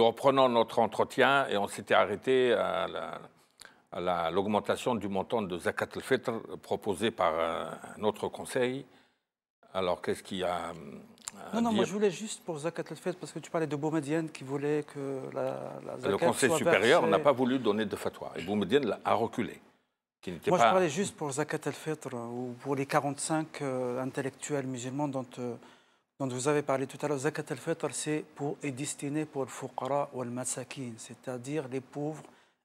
reprenons notre entretien et on s'était arrêté à l'augmentation du montant de Zakat al-Fitr proposé par un autre conseil. Alors, qu'est-ce qu'il y a à Non, dire? moi je voulais juste pour Zakat al-Fitr, parce que tu parlais de Boumediene qui voulait que la Zakat Le Conseil soit supérieur versée. n'a pas voulu donner de fatwa. Et Boumediene a reculé. Moi je parlais juste pour Zakat al-Fitr, ou pour les 45 intellectuels musulmans dont vous avez parlé tout à l'heure. Zakat al-Fitr, est destiné pour le fuqara ou le masakin, c'est-à-dire les pauvres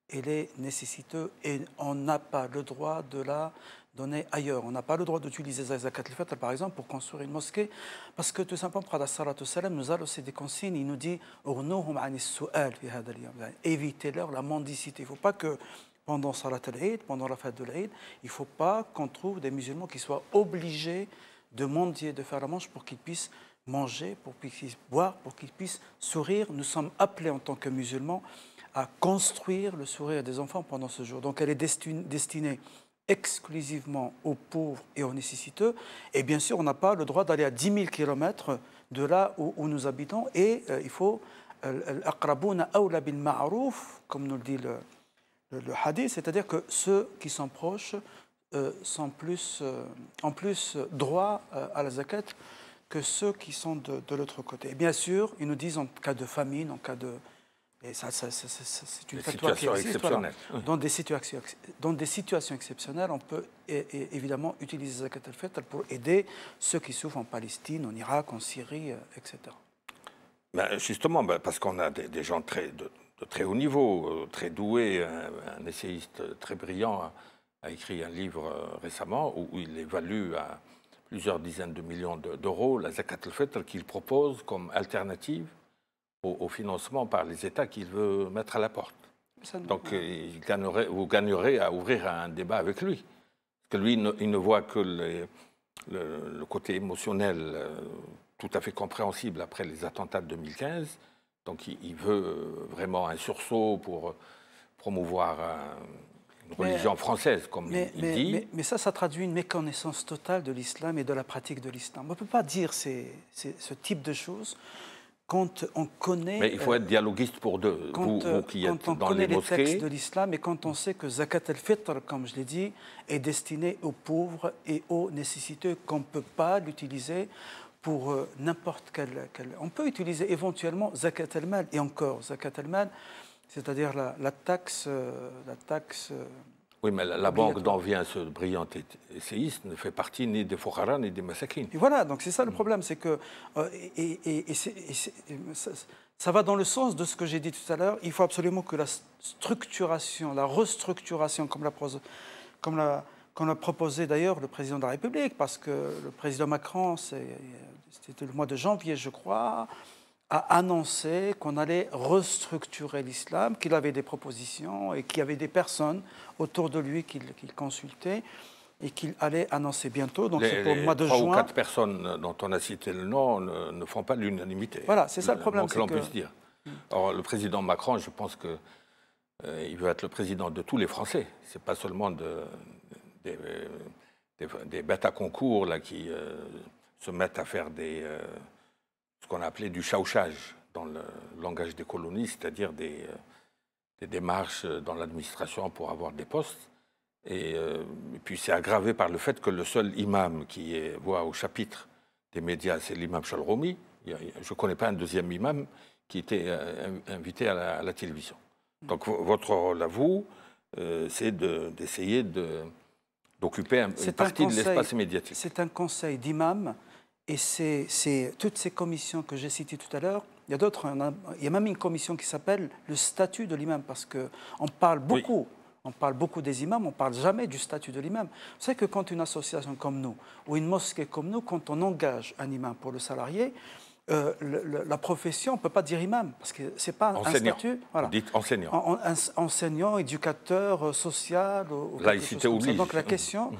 et les nécessiteux. Et on n'a pas le droit de la donner ailleurs. On n'a pas le droit d'utiliser Zakat al-Fitr, par exemple, pour construire une mosquée. Parce que tout simplement, Prophète sallallahu alayhi wa sallam nous a laissé des consignes. Il nous dit évitez-leur la mendicité. Il ne faut pas que pendant Salat al-Eid, pendant la fête de l'Eid, il ne faut pas qu'on trouve des musulmans qui soient obligés de mendier, de faire la manche pour qu'ils puissent manger, pour qu'ils puissent boire, pour qu'ils puissent sourire. Nous sommes appelés en tant que musulmans à construire le sourire des enfants pendant ce jour. Donc elle est destinée exclusivement aux pauvres et aux nécessiteux. Et bien sûr, on n'a pas le droit d'aller à 10 000 km de là où nous habitons. Et il faut « al-aqrabouna awla bil ma'rouf », comme nous le dit le hadith, c'est-à-dire que ceux qui sont proches sont en plus droit à la zakat que ceux qui sont de l'autre côté. Et bien sûr, ils nous disent en cas de famine, en cas de... Et ça c'est une fatwa qui existe. Voilà. Dans des situations exceptionnelles, on peut évidemment utiliser zakat al-Fitr pour aider ceux qui souffrent en Palestine, en Irak, en Syrie, etc. Ben justement, parce qu'on a des gens de très haut niveau, très doués. Un essayiste très brillant a écrit un livre récemment où il évalue à plusieurs dizaines de millions d'euros la zakat al-Fitr qu'il propose comme alternative au financement par les États qu'il veut mettre à la porte. Donc vous gagnerez à ouvrir un débat avec lui. Parce que lui, il ne voit que le côté émotionnel tout à fait compréhensible après les attentats de 2015. Donc il veut vraiment un sursaut pour promouvoir une religion française, comme il dit. Mais ça traduit une méconnaissance totale de l'islam et de la pratique de l'islam. On ne peut pas dire ce type de choses quand on connaît... Mais il faut être dialoguiste pour deux, vous qui êtes dans les mosquées. Quand on connaît les textes de l'islam et quand on sait que Zakat al-Fitr, comme je l'ai dit, est destiné aux pauvres et aux nécessiteux, qu'on ne peut pas l'utiliser pour n'importe quel... On peut utiliser éventuellement Zakat al-Mal, et encore, Zakat al-Mal, c'est-à-dire la taxe... oui, mais la banque dont vient ce brillant essayiste ne fait partie ni des fuqara ni des masakines. Et voilà, donc c'est ça le problème, c'est que... ça va dans le sens de ce que j'ai dit tout à l'heure. Il faut absolument que la structuration, la restructuration, comme l'a proposé d'ailleurs le président de la République, parce que le président Macron, c'était le mois de janvier, je crois, a annoncé qu'on allait restructurer l'islam, qu'il avait des propositions et qu'il y avait des personnes autour de lui qu'il consultait et qu'il allait annoncer bientôt. Donc c'est pour le mois de juin. 3 ou 4 personnes dont on a cité le nom ne font pas l'unanimité. Voilà, c'est ça le problème. Que l'on puisse dire. Or, le président Macron, je pense que il veut être le président de tous les Français. C'est pas seulement des bêtes à concours là, qui se mettent à faire ce qu'on a appelé du chauchage dans le langage des colonies, c'est-à-dire des démarches dans l'administration pour avoir des postes. Et puis c'est aggravé par le fait que le seul imam qui voit au chapitre des médias, c'est l'imam Chalroumi. Je ne connais pas un deuxième imam qui était invité à la télévision. Donc votre rôle à vous, c'est d'essayer d'occuper une partie de l'espace médiatique. C'est un conseil d'imam. Et c'est toutes ces commissions que j'ai citées tout à l'heure. Il y a d'autres. Il y a même une commission qui s'appelle le statut de l'imam, parce qu'on parle beaucoup. Oui. On parle beaucoup des imams, on ne parle jamais du statut de l'imam. Vous savez que quand une association comme nous, ou une mosquée comme nous, quand on engage un imam pour le salarié, la profession, on ne peut pas dire imam, parce que ce n'est pas un statut. Voilà. Vous dites enseignant. Enseignant, éducateur, social. Laïcité oblige. Donc la question...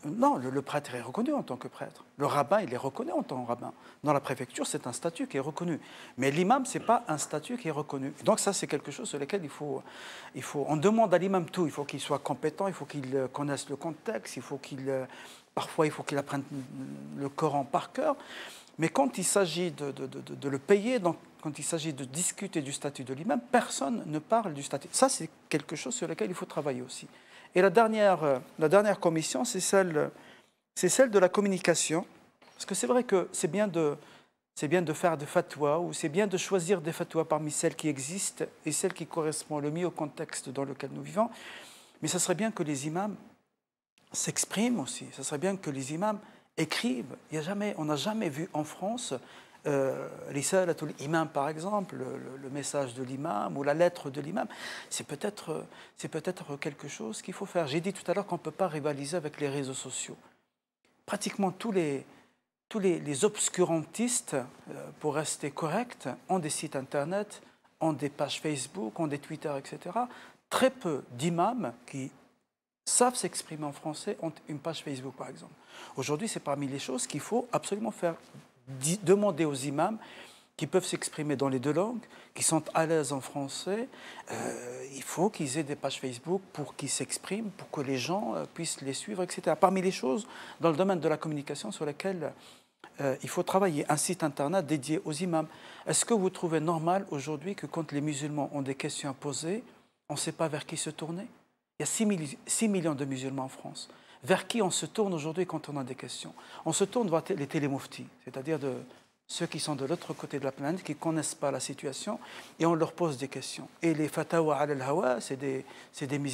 Non, le prêtre est reconnu en tant que prêtre. Le rabbin, il est reconnu en tant que rabbin. Dans la préfecture, c'est un statut qui est reconnu. Mais l'imam, ce n'est pas un statut qui est reconnu. Donc ça, c'est quelque chose sur lequel on demande à l'imam tout. Il faut qu'il soit compétent, il faut qu'il connaisse le contexte, parfois, il faut qu'il apprenne le Coran par cœur. Mais quand il s'agit de le payer, donc quand il s'agit de discuter du statut de l'imam, personne ne parle du statut. Ça, c'est quelque chose sur lequel il faut travailler aussi. Et la dernière commission, c'est celle de la communication. Parce que c'est vrai que c'est bien de faire des fatwas, ou c'est bien de choisir des fatwas parmi celles qui existent et celles qui correspondent le mieux au contexte dans lequel nous vivons. Mais ça serait bien que les imams s'expriment aussi. Ça serait bien que les imams écrivent. On n'a jamais vu en France Risalatul Imam, par exemple, le message de l'imam ou la lettre de l'imam. C'est peut-être quelque chose qu'il faut faire. J'ai dit tout à l'heure qu'on ne peut pas rivaliser avec les réseaux sociaux. Pratiquement tous les obscurantistes, pour rester corrects, ont des sites internet, ont des pages Facebook, ont des Twitter, etc. Très peu d'imams qui savent s'exprimer en français ont une page Facebook, par exemple. Aujourd'hui, c'est parmi les choses qu'il faut absolument faire. Demander aux imams qui peuvent s'exprimer dans les deux langues, qui sont à l'aise en français, il faut qu'ils aient des pages Facebook pour qu'ils s'expriment, pour que les gens puissent les suivre, etc. Parmi les choses dans le domaine de la communication sur lesquelles il faut travailler, un site internet dédié aux imams. Est-ce que vous trouvez normal aujourd'hui que quand les musulmans ont des questions à poser, on ne sait pas vers qui se tourner? Il y a 6 millions de musulmans en France. Vers qui on se tourne aujourd'hui quand on a des questions? On se tourne vers les télémuftis, c'est-à-dire ceux qui sont de l'autre côté de la planète, qui ne connaissent pas la situation, et on leur pose des questions. Et les fatawa al-hawa, c'est des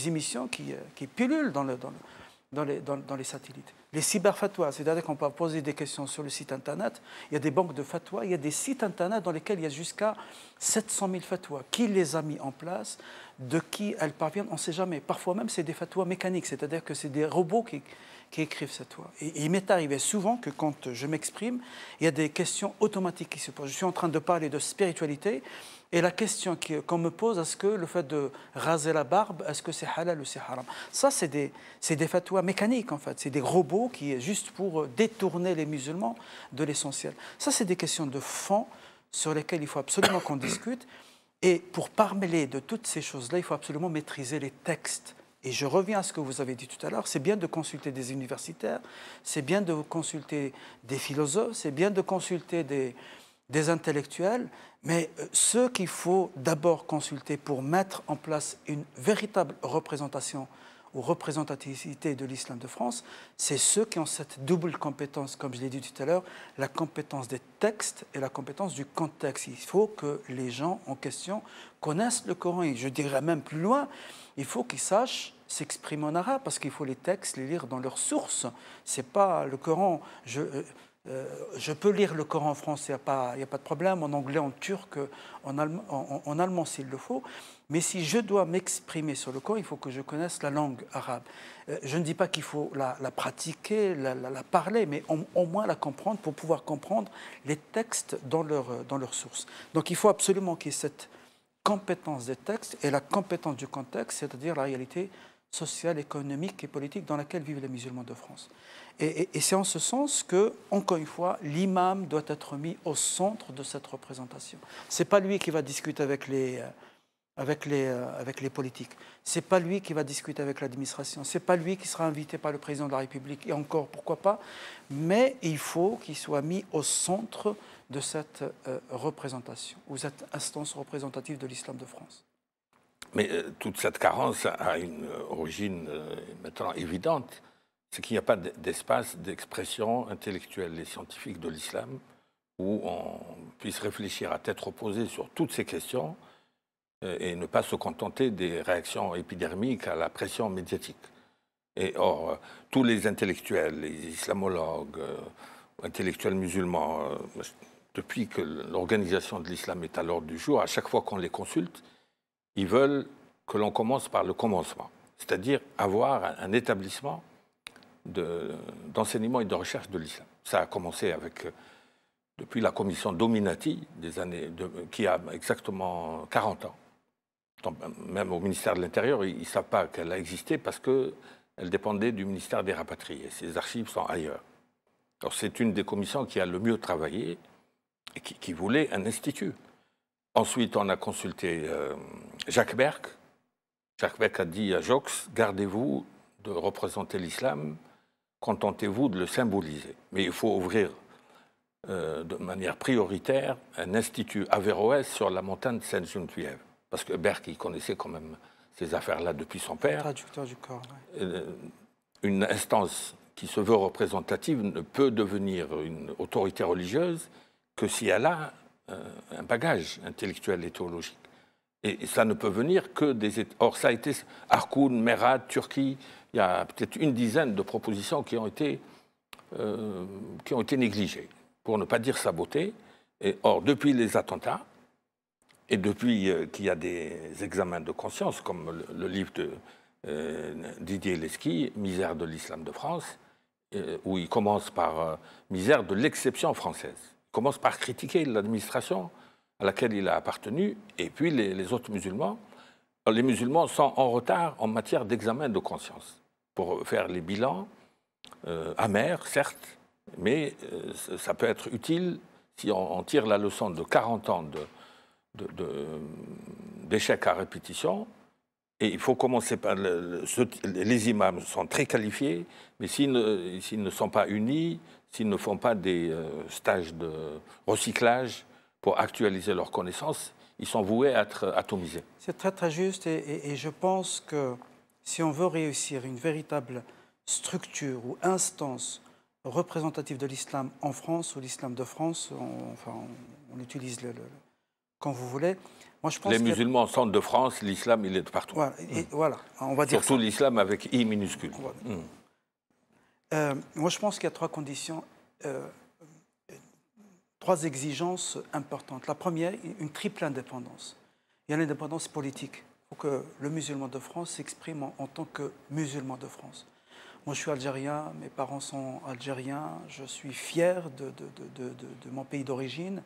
émissions qui pullulent dans les satellites. Les cyberfatwas, c'est-à-dire qu'on peut poser des questions sur le site internet, il y a des banques de fatwas, il y a des sites internet dans lesquels il y a jusqu'à 700 000 fatwas. Qui les a mis en place? De qui elles parviennent? On ne sait jamais. Parfois même, c'est des fatwas mécaniques, c'est-à-dire que c'est des robots qui écrivent cette fatwa. Et il m'est arrivé souvent que quand je m'exprime, il y a des questions automatiques qui se posent. Je suis en train de parler de spiritualité, et la question qu'on me pose, est-ce que le fait de raser la barbe, est-ce que c'est halal ou c'est haram? Ça, c'est des fatwas mécaniques, en fait. C'est des robots qui est juste pour détourner les musulmans de l'essentiel. Ça, c'est des questions de fond sur lesquelles il faut absolument qu'on discute. Et pour parler de toutes ces choses-là, il faut absolument maîtriser les textes. Et je reviens à ce que vous avez dit tout à l'heure, c'est bien de consulter des universitaires, c'est bien de consulter des philosophes, c'est bien de consulter des intellectuels, mais ceux qu'il faut d'abord consulter pour mettre en place une véritable représentation ou représentativité de l'islam de France, c'est ceux qui ont cette double compétence, comme je l'ai dit tout à l'heure, la compétence des textes et la compétence du contexte. Il faut que les gens en question connaissent le Coran, et je dirais même plus loin, il faut qu'ils sachent s'exprimer en arabe, parce qu'il faut les textes les lire dans leurs sources. C'est pas le Coran... Je peux lire le Coran en français, il n'y a pas de problème, en anglais, en turc, en allemand s'il le faut. Mais si je dois m'exprimer sur le Coran, il faut que je connaisse la langue arabe. Je ne dis pas qu'il faut la pratiquer, la parler, mais au moins la comprendre pour pouvoir comprendre les textes dans leur source. Donc il faut absolument qu'il y ait cette compétence des textes et la compétence du contexte, c'est-à-dire la réalité sociale, économique et politique dans laquelle vivent les musulmans de France. Et c'est en ce sens que, encore une fois, l'imam doit être mis au centre de cette représentation. Ce n'est pas lui qui va discuter avec les politiques. Ce n'est pas lui qui va discuter avec l'administration. Ce n'est pas lui qui sera invité par le président de la République, et encore, pourquoi pas. Mais il faut qu'il soit mis au centre de cette représentation, ou cette instance représentative de l'islam de France. Mais toute cette carence a une origine maintenant évidente. C'est qu'il n'y a pas d'espace d'expression intellectuelle et scientifique de l'islam où on puisse réfléchir à tête reposée sur toutes ces questions et ne pas se contenter des réactions épidermiques à la pression médiatique. Et or, tous les intellectuels, les islamologues, intellectuels musulmans, depuis que l'organisation de l'islam est à l'ordre du jour, à chaque fois qu'on les consulte, ils veulent que l'on commence par le commencement, c'est-à-dire avoir un établissement d'enseignement et de recherche de l'islam. Ça a commencé depuis la commission Dominati, qui a exactement 40 ans. Donc, même au ministère de l'Intérieur, ils ne savent pas qu'elle a existé parce qu'elle dépendait du ministère des Rapatriés. Ses archives sont ailleurs. Alors, c'est une des commissions qui a le mieux travaillé et qui voulait un institut. Ensuite, on a consulté Jacques Berck. Jacques Berck a dit à Jox, gardez-vous de représenter l'islam, contentez-vous de le symboliser. Mais il faut ouvrir de manière prioritaire un institut Averroès sur la montagne de Sainte-Geneviève. Parce que Berck, il connaissait quand même ces affaires-là depuis son père. Traducteur du corps. Une instance qui se veut représentative ne peut devenir une autorité religieuse que si elle a un bagage intellectuel et théologique. Et ça ne peut venir que des... Or, ça a été Arkoun, Merad, Turquie, il y a peut-être une dizaine de propositions qui ont été négligées, pour ne pas dire sabotées. Or, depuis les attentats, et depuis qu'il y a des examens de conscience, comme le livre de Didier Lesky, Misère de l'islam de France, où il commence par Misère de l'exception française. Il commence par critiquer l'administration à laquelle il a appartenu, et puis les autres musulmans. Les musulmans sont en retard en matière d'examen de conscience, pour faire les bilans amers, certes, mais ça peut être utile si on tire la leçon de 40 ans d'échecs à répétition. Et il faut commencer par... les imams sont très qualifiés, mais s'ils ne sont pas unis, s'ils ne font pas des stages de recyclage pour actualiser leurs connaissances, ils sont voués à être atomisés. C'est très très juste et je pense que si on veut réussir une véritable structure ou instance représentative de l'islam en France ou l'islam de France, on utilise quand vous voulez. Moi, je pense les musulmans sont de France, l'islam, il est de partout. Voilà, voilà, on va dire surtout l'islam avec I minuscule. Moi, je pense qu'il y a trois conditions, trois exigences importantes. La première, une triple indépendance. Il y a l'indépendance politique. Il faut que le musulman de France s'exprime en tant que musulman de France. Moi, je suis algérien, mes parents sont algériens, je suis fier de mon pays d'origine.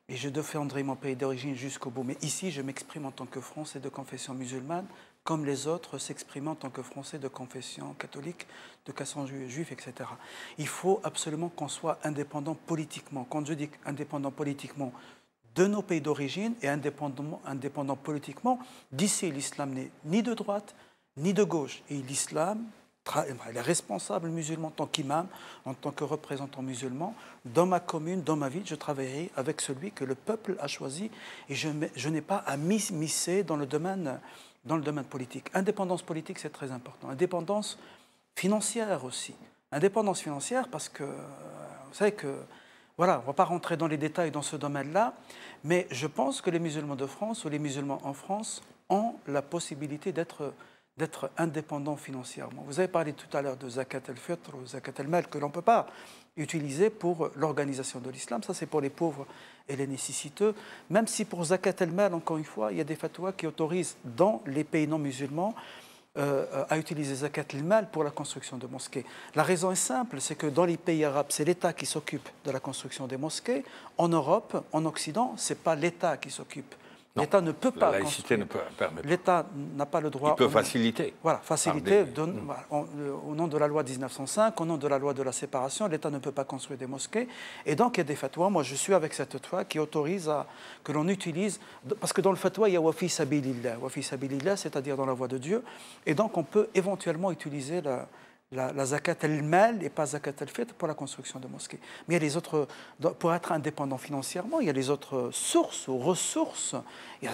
Et je défendrai mon pays d'origine jusqu'au bout. Mais ici, je m'exprime en tant que Français de confession musulmane, comme les autres s'expriment en tant que Français de confession catholique, de confession juive, etc. Il faut absolument qu'on soit indépendant politiquement. Quand je dis indépendant politiquement de nos pays d'origine et indépendant politiquement, d'ici, l'islam n'est ni de droite ni de gauche. Et l'islam... les responsables musulmans, en tant qu'imam, en tant que représentant musulman, dans ma commune, dans ma ville, je travaillerai avec celui que le peuple a choisi et je n'ai pas à m'immiscer dans le domaine politique. Indépendance politique, c'est très important. Indépendance financière aussi. Indépendance financière parce que, vous savez que, voilà, on ne va pas rentrer dans les détails dans ce domaine-là, mais je pense que les musulmans de France ou les musulmans en France ont la possibilité d'être indépendant financièrement. Vous avez parlé tout à l'heure de zakat al-fitr ou zakat al-mal que l'on ne peut pas utiliser pour l'organisation de l'islam. Ça, c'est pour les pauvres et les nécessiteux. Même si pour zakat al-mal, encore une fois, il y a des fatwas qui autorisent dans les pays non musulmans à utiliser zakat al-mal pour la construction de mosquées. La raison est simple, c'est que dans les pays arabes, c'est l'État qui s'occupe de la construction des mosquées. En Europe, en Occident, ce n'est pas l'État qui s'occupe. L'État ne peut pas. La laïcité ne peut permettre. L'État n'a pas le droit. Il peut faciliter. Voilà, faciliter. Au nom de la loi de 1905, au nom de la loi de la séparation, l'État ne peut pas construire des mosquées. Et donc, il y a des fatwas. Moi, je suis avec cette fatwa qui autorise que l'on utilise. Parce que dans le fatwa, il y a wafi sabilillah. Wafi sabilillah, c'est-à-dire dans la voie de Dieu. Et donc, on peut éventuellement utiliser la zakat al-mal et pas zakat al-fitr pour la construction de mosquées. Mais il y a les autres, pour être indépendant financièrement, il y a les autres sources ou ressources. Il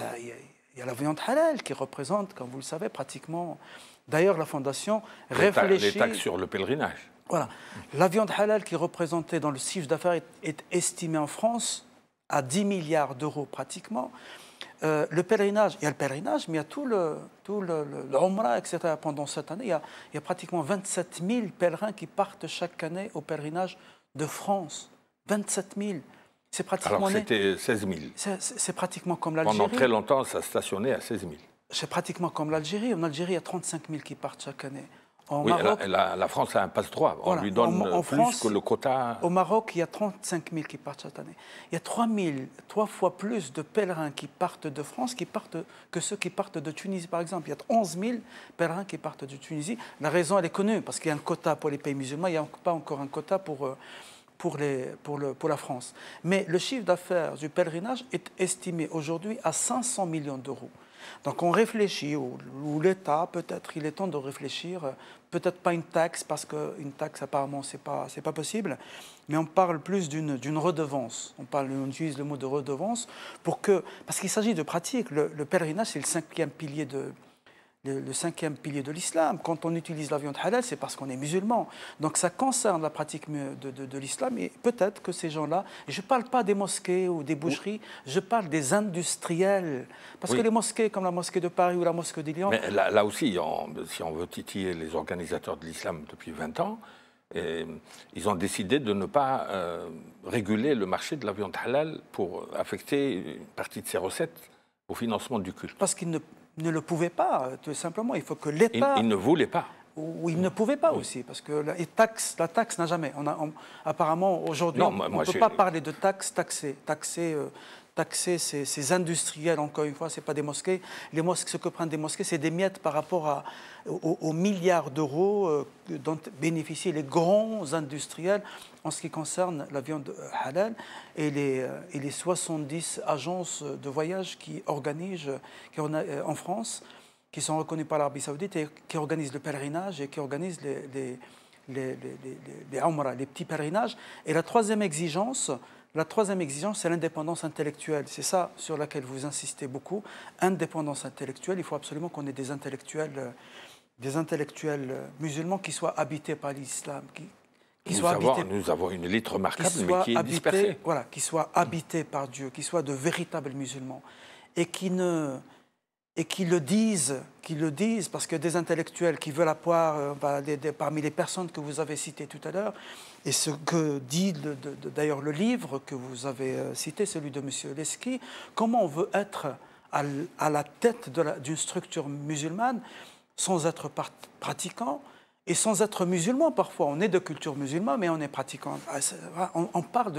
y a la viande halal qui représente, comme vous le savez, pratiquement... D'ailleurs, la Fondation réfléchit... Les taxes sur le pèlerinage. Voilà. La viande halal qui est représentée dans le chiffre d'affaires est estimée en France à 10 milliards d'euros pratiquement. Le pèlerinage, il y a le pèlerinage, mais il y a tout le Umrah, etc. Pendant cette année, il y a pratiquement 27 000 pèlerins qui partent chaque année au pèlerinage de France. 27 000. C'est pratiquement... Alors c'était 16 000. C'est pratiquement comme l'Algérie. Pendant très longtemps, ça stationnait à 16 000. C'est pratiquement comme l'Algérie. En Algérie, il y a 35 000 qui partent chaque année. Oui, Maroc, la France a un passe-droit. On lui donne plus France, que le quota. Au Maroc, il y a 35 000 qui partent cette année. Il y a 3 fois plus de pèlerins qui partent de France que ceux qui partent de Tunisie, par exemple. Il y a 11 000 pèlerins qui partent de Tunisie. La raison, elle est connue, parce qu'il y a un quota pour les pays musulmans, il n'y a pas encore un quota pour la France. Mais le chiffre d'affaires du pèlerinage est estimé aujourd'hui à 500 millions d'euros. Donc on réfléchit, ou l'État, peut-être, il est temps de réfléchir, peut-être pas une taxe, parce qu'une taxe, apparemment, c'est pas possible, mais on parle plus d'une redevance. On utilise le mot de redevance, parce qu'il s'agit de pratique. Le pèlerinage, c'est le cinquième pilier de l'islam. Quand on utilise la viande halal, c'est parce qu'on est musulman. Donc ça concerne la pratique de l'islam, et peut-être que ces gens-là, je ne parle pas des mosquées ou des boucheries, je parle des industriels. Parce que les mosquées, comme la mosquée de Paris ou la mosquée de Lyon... Mais là aussi, si on veut titiller les organisateurs de l'islam depuis 20 ans, ils ont décidé de ne pas réguler le marché de la viande halal pour affecter une partie de ses recettes au financement du culte. Parce qu'ils ne le pouvaient pas, tout simplement. Il faut que l'État... Ils ne voulaient pas. Ou ils ne pouvaient pas aussi, parce que la taxe n'a jamais... apparemment, aujourd'hui, on ne peut pas parler de taxer ces industriels, encore une fois, ce n'est pas des mosquées. Les mosquées, ce que prennent des mosquées, c'est des miettes par rapport aux milliards d'euros dont bénéficient les grands industriels en ce qui concerne la viande halal et les 70 agences de voyage qui organisent en France, qui sont reconnues par l'Arabie Saoudite et qui organisent le pèlerinage et qui organisent les umrah, les petits pèlerinages. Et la troisième exigence, c'est l'indépendance intellectuelle. C'est ça sur laquelle vous insistez beaucoup. Indépendance intellectuelle, il faut absolument qu'on ait des intellectuels musulmans qui soient habités par l'islam. Nous avons une élite remarquable, mais qui est dispersée. Voilà, qui soient habités par Dieu, qui soient de véritables musulmans. Et qui le disent, parce que des intellectuels qui veulent avoir, parmi les personnes que vous avez citées tout à l'heure, et ce que dit d'ailleurs le livre que vous avez cité, celui de M. Leski, comment on veut être à la tête d'une structure musulmane sans être pratiquant et sans être musulman parfois. On est de culture musulmane, mais on est pratiquant. On parle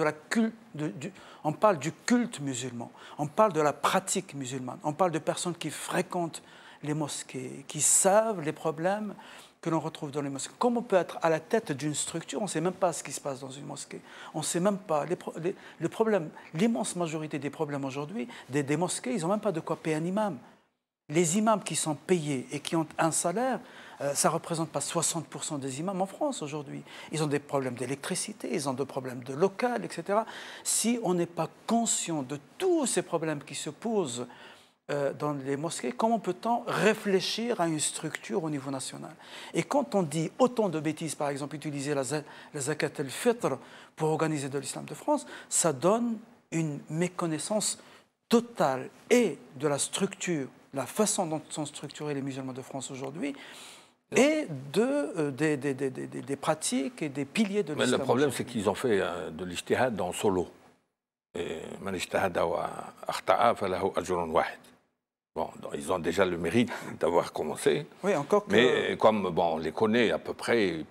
on parle du culte musulman, on parle de la pratique musulmane, on parle de personnes qui fréquentent les mosquées, qui savent les problèmes que l'on retrouve dans les mosquées. Comment on peut être à la tête d'une structure? On ne sait même pas ce qui se passe dans une mosquée. On ne sait même pas. Le problème, l'immense majorité des problèmes aujourd'hui, des mosquées, ils n'ont même pas de quoi payer un imam. Les imams qui sont payés et qui ont un salaire, ça ne représente pas 60% des imams en France aujourd'hui. Ils ont des problèmes d'électricité, ils ont des problèmes de local, etc. Si on n'est pas conscient de tous ces problèmes qui se posent dans les mosquées, comment peut-on réfléchir à une structure au niveau national? Et quand on dit autant de bêtises, par exemple, utiliser la zakat al-fitr pour organiser de l'islam de France, ça donne une méconnaissance totale et de la structure, la façon dont sont structurés les musulmans de France aujourd'hui, et des pratiques et des piliers de l'islam. Mais le problème, c'est qu'ils ont fait de l'ijtihad en solo. Bon, ils ont déjà le mérite d'avoir commencé. Oui, encore que... Mais comme on les connaît à peu près, ils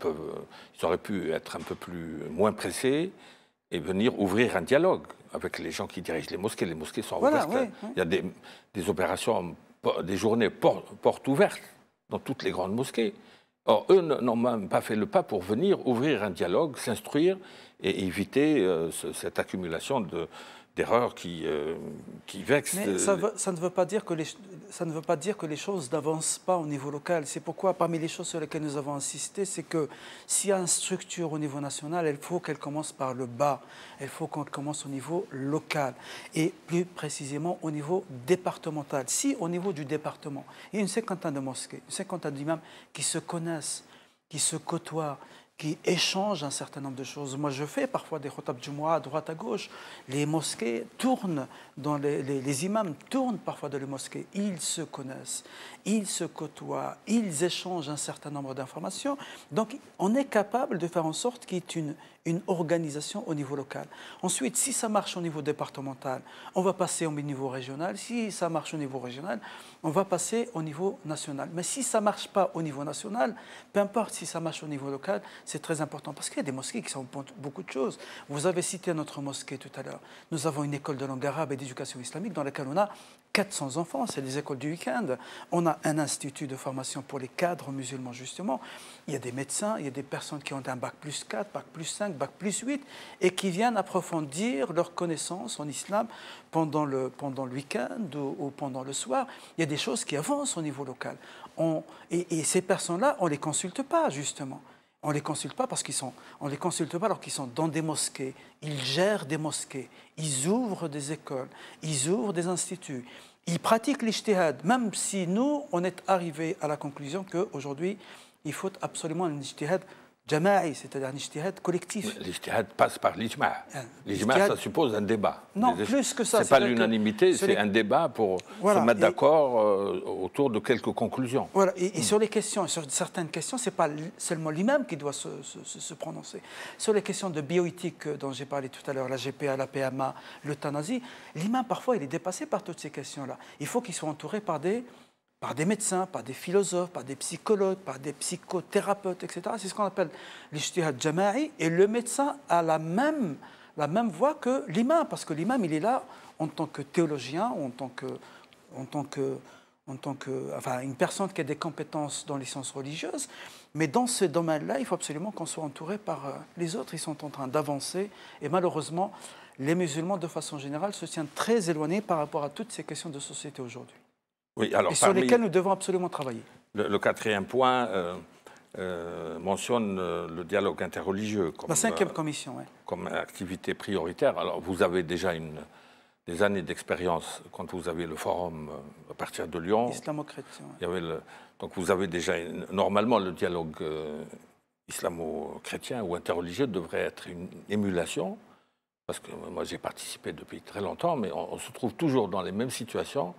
auraient pu être un peu moins pressés et venir ouvrir un dialogue avec les gens qui dirigent les mosquées. Les mosquées sont ouvertes. Oui, oui. Il y a des opérations, des journées portes ouvertes dans toutes les grandes mosquées. Or, eux n'ont même pas fait le pas pour venir ouvrir un dialogue, s'instruire et éviter cette accumulation d'erreurs qui vexent. Mais ça ne veut pas dire que les choses n'avancent pas au niveau local. C'est pourquoi, parmi les choses sur lesquelles nous avons insisté, c'est que s'il y a une structure au niveau national, il faut qu'elle commence par le bas. Il faut qu'elle commence au niveau local et plus précisément au niveau départemental. Si au niveau du département, il y a une cinquantaine de mosquées, une cinquantaine d'imams qui se connaissent, qui se côtoient, qui échangent un certain nombre de choses. Moi, je fais parfois des khutab Jumu'ah à droite, à gauche. Les mosquées tournent, les imams tournent parfois dans les mosquées. Ils se connaissent, ils se côtoient, ils échangent un certain nombre d'informations. Donc, on est capable de faire en sorte qu'il y ait une organisation au niveau local. Ensuite, si ça marche au niveau départemental, on va passer au niveau régional. Si ça marche au niveau régional, on va passer au niveau national. Mais si ça ne marche pas au niveau national, peu importe si ça marche au niveau local, c'est très important. Parce qu'il y a des mosquées qui sont beaucoup de choses. Vous avez cité notre mosquée tout à l'heure. Nous avons une école de langue arabe et d'éducation islamique dans laquelle on a 400 enfants, c'est des écoles du week-end. On a un institut de formation pour les cadres musulmans, justement. Il y a des médecins, il y a des personnes qui ont un bac plus 4, bac plus 5, bac plus 8, et qui viennent approfondir leurs connaissances en islam pendant le week-end ou pendant le soir. Il y a des choses qui avancent au niveau local. Et ces personnes-là, on ne les consulte pas, justement. On ne les consulte pas parce on les consulte pas alors qu'ils sont dans des mosquées, ils gèrent des mosquées, ils ouvrent des écoles, ils ouvrent des instituts, ils pratiquent l'ijtihad, même si nous, on est arrivé à la conclusion qu'aujourd'hui, il faut absolument un ijtihad jama'i, c'est-à-dire un ijtihad collectif. L'ijtihad passe par l'ijma'. L'ijma', ça suppose un débat. Non, plus que ça. Ce n'est pas l'unanimité, c'est un débat pour se mettre d'accord autour de quelques conclusions. Voilà, et sur les questions, sur certaines questions, ce n'est pas seulement l'imam qui doit se prononcer. Sur les questions de bioéthique dont j'ai parlé tout à l'heure, la GPA, la PMA, l'euthanasie, l'imam, parfois, il est dépassé par toutes ces questions-là. Il faut qu'il soit entouré par des médecins, par des philosophes, par des psychologues, par des psychothérapeutes, etc. C'est ce qu'on appelle l'ijtihad jama'i. Et le médecin a la même voix que l'imam, parce que l'imam, il est là en tant que théologien, enfin, une personne qui a des compétences dans les sciences religieuses. Mais dans ce domaine-là, il faut absolument qu'on soit entouré par les autres. Ils sont en train d'avancer. Et malheureusement, les musulmans, de façon générale, se tiennent très éloignés par rapport à toutes ces questions de société aujourd'hui. Oui, alors, et sur lesquels nous devons absolument travailler. Le quatrième point mentionne le dialogue interreligieux comme, la cinquième commission, oui. Comme activité prioritaire. Alors, vous avez déjà des années d'expérience quand vous avez le forum à partir de Lyon. Islamo-chrétien. Donc, vous avez déjà... Normalement, le dialogue islamo-chrétien ou interreligieux devrait être une émulation, parce que moi, j'ai participé depuis très longtemps, mais on se trouve toujours dans les mêmes situations.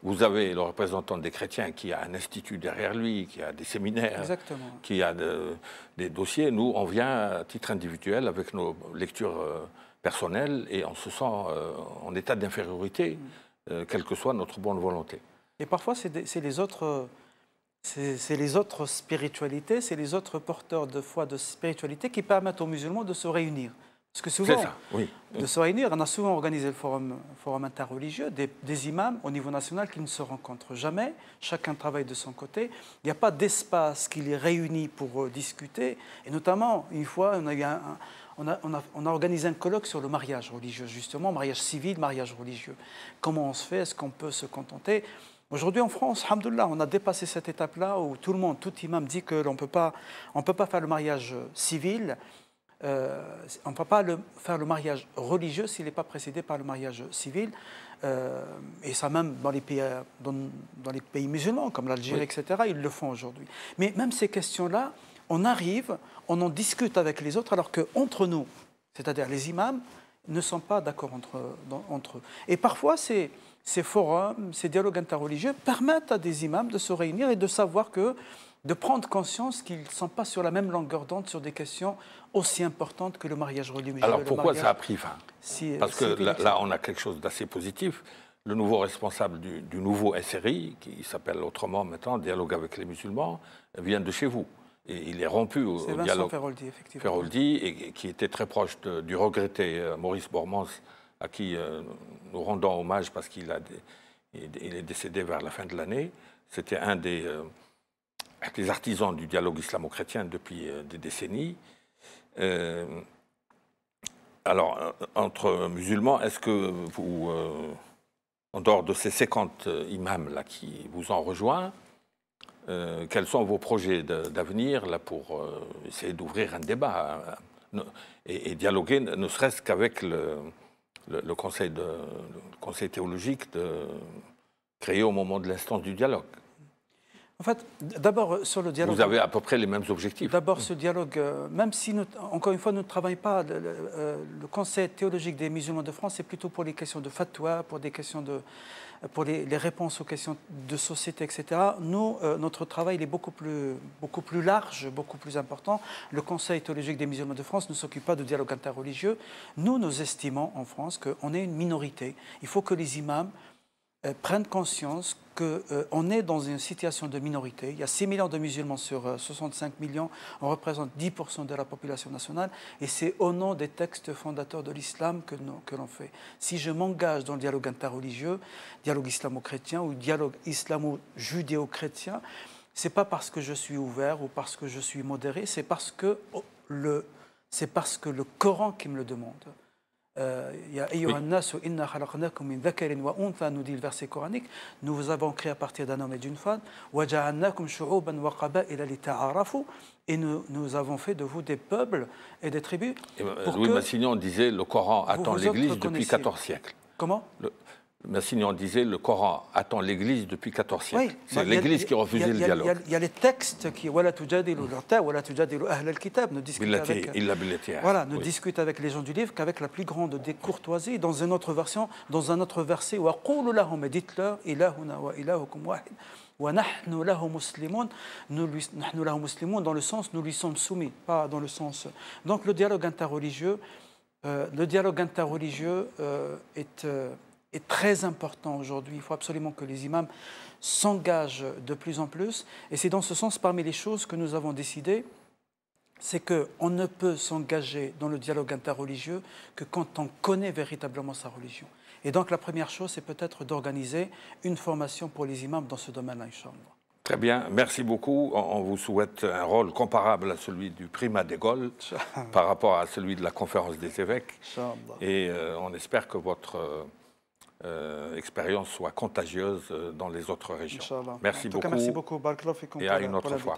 Vous avez le représentant des chrétiens qui a un institut derrière lui, qui a des séminaires, exactement, qui a des dossiers. Nous, on vient à titre individuel avec nos lectures personnelles et on se sent en état d'infériorité, quelle que soit notre bonne volonté. Et parfois, c'est les autres spiritualités, c'est les autres porteurs de foi, de spiritualité qui permettent aux musulmans de se réunir. Parce que souvent, de se réunir, on a souvent organisé le forum interreligieux, des imams au niveau national qui ne se rencontrent jamais, chacun travaille de son côté, il n'y a pas d'espace qui les réunit pour discuter, et notamment, une fois, on a organisé un colloque sur le mariage religieux, justement, mariage civil, mariage religieux. Comment on se fait, est-ce qu'on peut se contenter? Aujourd'hui en France, alhamdoulilah, on a dépassé cette étape-là où tout imam dit que l'on ne peut pas faire le mariage civil. On ne peut pas faire le mariage religieux s'il n'est pas précédé par le mariage civil. Et ça même dans les pays musulmans, comme l'Algérie, etc., ils le font aujourd'hui. Mais même ces questions-là, on en discute avec les autres, alors qu'entre nous, c'est-à-dire les imams, ne sont pas d'accord entre eux. Et parfois, ces forums, ces dialogues interreligieux permettent à des imams de se réunir et de savoir de prendre conscience qu'ils ne sont pas sur la même longueur d'onde sur des questions aussi importantes que le mariage religieux. Alors pourquoi ça a pris fin? Parce que là, on a quelque chose d'assez positif. Le nouveau responsable du nouveau SRI, qui s'appelle autrement maintenant Dialogue avec les musulmans, vient de chez vous. Et il est rompu au dialogue. Feroldi, effectivement. Feroldi, et qui était très proche du regretté Maurice Bormans, à qui nous rendons hommage parce qu'il est décédé vers la fin de l'année. C'était un des artisans du dialogue islamo-chrétien depuis des décennies. Alors, entre musulmans, est-ce que vous, en dehors de ces 50 imams là, qui vous ont rejoint, quels sont vos projets d'avenir là, pour essayer d'ouvrir un débat et dialoguer, ne serait-ce qu'avec le conseil théologique créé au moment de l'instance du dialogue? En fait, d'abord, sur le dialogue... Vous avez à peu près les mêmes objectifs. D'abord, ce dialogue, même si, encore une fois, nous ne travaillons pas, le Conseil théologique des musulmans de France, c'est plutôt pour les questions de fatwa, pour les réponses aux questions de société, etc. Nous, notre travail il est beaucoup plus large, beaucoup plus important. Le Conseil théologique des musulmans de France ne s'occupe pas de dialogue interreligieux. Nous estimons en France qu'on est une minorité. Il faut que les imams prennent conscience qu'on est dans une situation de minorité. Il y a 6 millions de musulmans sur 65 millions, on représente 10% de la population nationale, et c'est au nom des textes fondateurs de l'islam que l'on fait. Si je m'engage dans le dialogue interreligieux, dialogue islamo-chrétien ou dialogue islamo-judéo-chrétien, ce n'est pas parce que je suis ouvert ou parce que je suis modéré, c'est parce que le Coran qui me le demande. Ya ayyuhan nas inna khalaqnakum min dhakarin wa untha, nous dit le verset coranique, nous vous avons créé à partir d'un homme et d'une femme, wa ja'alnakum shu'uban wa qaba'ila lita'arafu, et nous avons fait de vous des peuples et des tribus. Louis Massignon disait le Coran attend l'Église depuis 14 siècles. Comment? Massignon disait le Coran attend l'Église depuis 14 sières. C'est l'Église qui refusait le dialogue. Il y a les textes qui ne discutent avec les gens du livre qu'avec la plus grande des courtoisies. Dans une autre version, dans un autre verset, dites-leur ilahuna wa ilahukum wahid wa nahnu lahu muslimun, dans le sens nous lui sommes soumis, pas dans le sens. Donc le dialogue interreligieux est très important aujourd'hui. Il faut absolument que les imams s'engagent de plus en plus. Et c'est dans ce sens, parmi les choses que nous avons décidé, c'est qu'on ne peut s'engager dans le dialogue interreligieux que quand on connaît véritablement sa religion. Et donc la première chose, c'est peut-être d'organiser une formation pour les imams dans ce domaine-là, Inch'Allah. Très bien, merci beaucoup. On vous souhaite un rôle comparable à celui du primat des Gaules par rapport à celui de la conférence des évêques. Et on espère que votre expérience soit contagieuse dans les autres régions. Merci beaucoup. Merci beaucoup. Et à une autre fois.